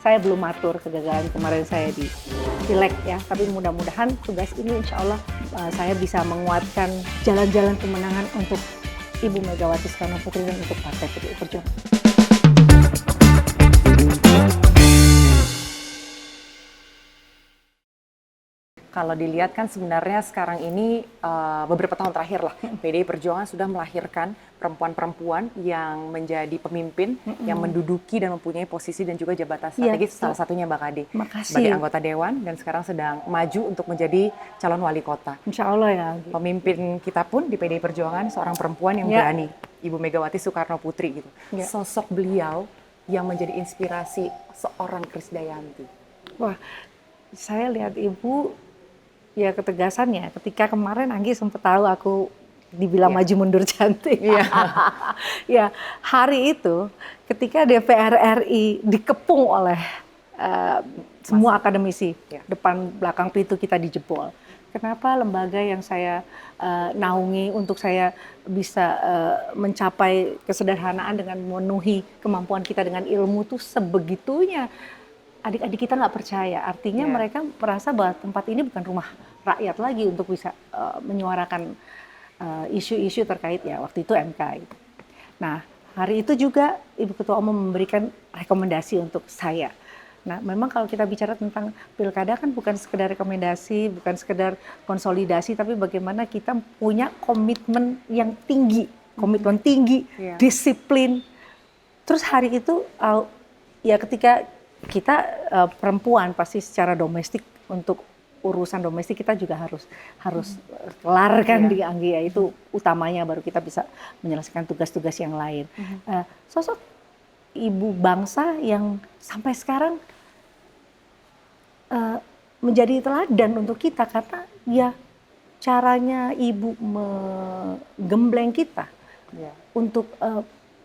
Saya belum atur kegagalan kemarin saya di Pileg ya, tapi mudah-mudahan tugas ini insya Allah saya bisa menguatkan jalan-jalan kemenangan untuk Ibu Megawati Soekarno Putri dan untuk Partai PDI Perjuangan. Kalau dilihat kan sebenarnya sekarang ini beberapa tahun terakhir lah PDI Perjuangan sudah melahirkan perempuan-perempuan yang menjadi pemimpin, yang menduduki dan mempunyai posisi dan juga jabatan strategis, salah satunya Mbak Kade sebagai anggota Dewan dan sekarang sedang maju untuk menjadi calon wali kota. Insya Allah ya. Pemimpin kita pun di PDI Perjuangan seorang perempuan yang berani, Ibu Megawati Soekarno Putri gitu. Sosok beliau yang menjadi inspirasi seorang Krisdayanti. Wah, saya lihat Ibu ya ketegasannya. Ketika kemarin Anggi sempat tahu aku dibilang maju mundur cantik. Ya, hari itu ketika DPR RI dikepung oleh semua akademisi, depan belakang pintu kita dijebol. Kenapa lembaga yang saya naungi untuk saya bisa mencapai kesederhanaan dengan memenuhi kemampuan kita dengan ilmu tuh sebegitunya. Adik-adik kita nggak percaya, artinya mereka merasa bahwa tempat ini bukan rumah rakyat lagi untuk bisa menyuarakan isu-isu terkait ya waktu itu MK. Gitu. Nah hari itu juga Ibu Ketua Umum memberikan rekomendasi untuk saya. Nah memang kalau kita bicara tentang pilkada kan bukan sekedar rekomendasi, bukan sekedar konsolidasi, tapi bagaimana kita punya komitmen yang tinggi, disiplin. Terus hari itu ya ketika kita perempuan pasti secara domestik untuk urusan domestik kita juga harus kelarkan di Anggi ya, itu utamanya baru kita bisa menyelesaikan tugas-tugas yang lain. Sosok ibu bangsa yang sampai sekarang menjadi teladan untuk kita karena ya caranya ibu menggembleng kita untuk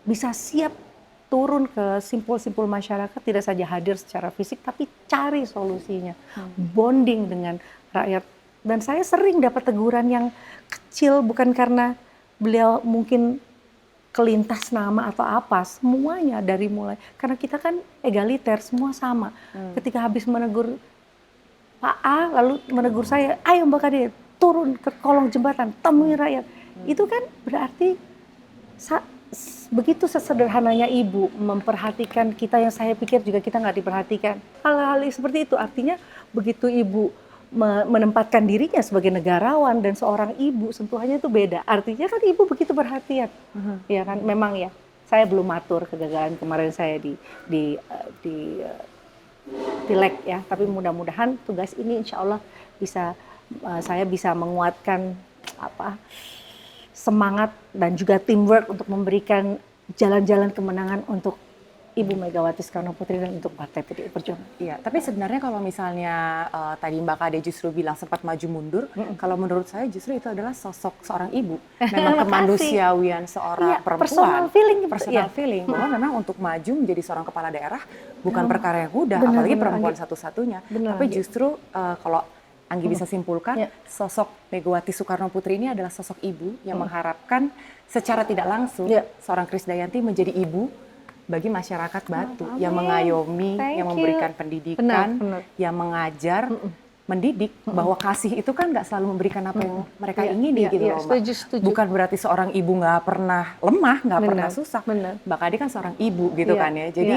bisa siap turun ke simpul-simpul masyarakat, tidak saja hadir secara fisik, tapi cari solusinya, bonding dengan rakyat. Dan saya sering dapat teguran yang kecil, bukan karena beliau mungkin kelintas nama atau apa, semuanya dari mulai, karena kita kan egaliter, semua sama. Ketika habis menegur Pak A, lalu menegur saya, ayo Mbak Kade, turun ke kolong jembatan, temui rakyat. Itu kan berarti begitu sesederhananya ibu memperhatikan kita yang saya pikir juga kita nggak diperhatikan. Hal-hal seperti itu artinya begitu ibu menempatkan dirinya sebagai negarawan dan seorang ibu sentuhannya itu beda. Artinya kan ibu begitu perhatian. Ya kan memang ya saya belum atur kegagalan kemarin saya di Pileg ya, tapi mudah-mudahan tugas ini insya Allah saya bisa menguatkan semangat dan juga teamwork untuk memberikan jalan-jalan kemenangan untuk Ibu Megawati Soekarno Putri dan untuk Partai PDI Perjuangan. Iya, tapi sebenarnya kalau misalnya tadi Mbak Kade justru bilang sempat maju mundur, kalau menurut saya justru itu adalah sosok seorang ibu. Memang kemanusiawian seorang perempuan, personal feeling bahwa memang untuk maju menjadi seorang kepala daerah bukan perkara yang mudah, apalagi perempuan satu-satunya. Tapi justru kalau Anggi bisa simpulkan, sosok Megawati Soekarno Putri ini adalah sosok ibu yang mengharapkan secara tidak langsung seorang Krisdayanti menjadi ibu bagi masyarakat Batu, yang mengayomi, yang memberikan pendidikan, yang mengajar, mendidik, bahwa kasih itu kan nggak selalu memberikan apa yang mereka ingini gitu loh Mbak. Setuju. Bukan berarti seorang ibu nggak pernah lemah, nggak pernah susah. Mbak Kade kan seorang ibu gitu kan ya. Jadi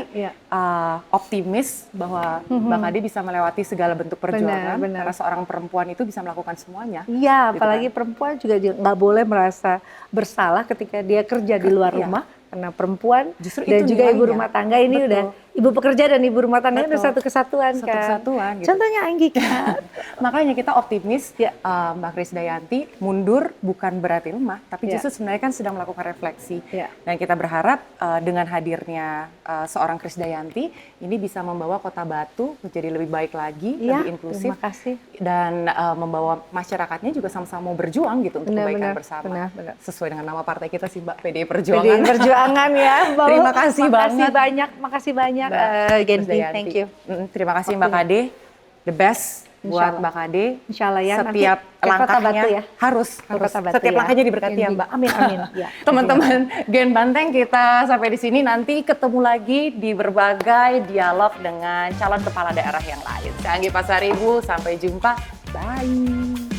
optimis bahwa Mbak Kade bisa melewati segala bentuk perjuangan karena seorang perempuan itu bisa melakukan semuanya. Iya, gitu apalagi kan. Perempuan juga nggak boleh merasa bersalah ketika dia kerja di luar rumah. Karena perempuan justru dan juga nilainya. Ibu rumah tangga ini udah ibu pekerja dan ibu rumah tangga udah satu kesatuan kan. Gitu. Contohnya Anggi kan. Makanya kita optimis Mbak Krisdayanti mundur bukan berarti lemah, tapi justru sebenarnya kan sedang melakukan refleksi. Dan kita berharap dengan hadirnya seorang Krisdayanti ini bisa membawa Kota Batu menjadi lebih baik lagi, lebih inklusif. Terima kasih. Dan membawa masyarakatnya juga sama-sama mau berjuang gitu untuk kebaikan bersama. Sesuai dengan nama partai kita sih Mbak, PDI Perjuangan. Ya, terima kasih banyak, makasih banyak Gendy, thank you. Terima kasih Mbak Kade, the best buat Mbak Kade. Insya Allah ya. Setiap nanti ke Kota langkahnya Batu ya. harus. Kota Batu Setiap ya. langkahnya diberkati ya Mbak. Amin, amin. Ya. Teman-teman Gen Banteng, kita sampai di sini, nanti ketemu lagi di berbagai dialog dengan calon kepala daerah yang lain. Saya Anggi Pasaribu, sampai jumpa. Bye.